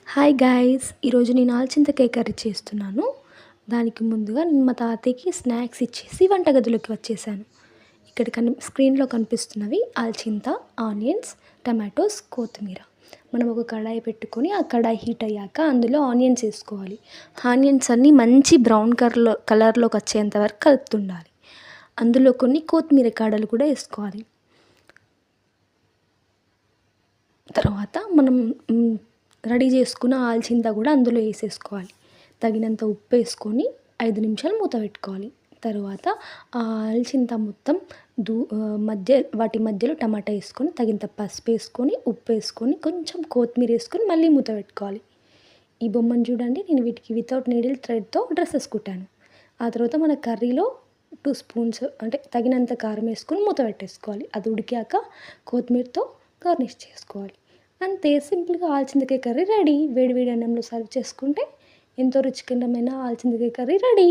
Hi guys! ఈరోజు నేను ఆల్చింతకాయ curry చేస్తున్నాను. దానికి ముందుగా నేను మా తాతయ్యకి స్నాక్స్ ఇచ్చేసి వంటగదిలోకి వచ్చేసాను. ఇక్కడ స్క్రీన్‌లో కనిపిస్తున్నవి ఆల్చింత, ఆనియన్స్, టమాటోస్, కొత్తిమీర. మనం ఒక కడాయి పెట్టుకొని ఆ కడాయి హీట్ అయ్యాక అందులో ఆనియన్స్ ఏసుకోవాలి. ఆనియన్స్ అన్నీ మంచి బ్రౌన్ కలర్‌లోకి వచ్చేంత వరకు కలుపుతుండాలి. అందులో కొన్ని కొత్తిమీర కాడలు కూడా ఏసుకోవాలి. తర్వాత మనం రెడీ చేసుకున్న ఆల్చింత కూడా అందులో వేసేసుకోవాలి. తగినంత ఉప్పు వేసుకొని 5 నిమిషాలు మూత పెట్టుకోవాలి. తరువాత ఆ ఆల్చింత మొత్తం వాటి మధ్యలో టమాటా వేసుకొని, తగినంత పసుపు వేసుకొని, ఉప్పు వేసుకొని, కొంచెం కొత్తిమీర వేసుకొని మళ్ళీ మూత పెట్టుకోవాలి. ఈ బొమ్మను చూడండి, నేను వీటికి వితౌట్ నీడిల్ థ్రెడ్‌తో డ్రెసెస్ కుట్టాను. ఆ తర్వాత మన కర్రీలో 2 స్పూన్స్ అంటే తగినంత కారం వేసుకొని మూత పెట్టేసుకోవాలి. అది ఉడికాక కొత్తిమీరతో గార్నిష్ చేసుకోవాలి. అంతే, సింపుల్‌గా ఆల్చింతకాయ కర్రీ రెడీ. వేడి వేడి అన్నంలో సర్వ్ చేసుకుంటే ఎంతో రుచికరమైన ఆల్చింతకాయ కర్రీ రెడీ.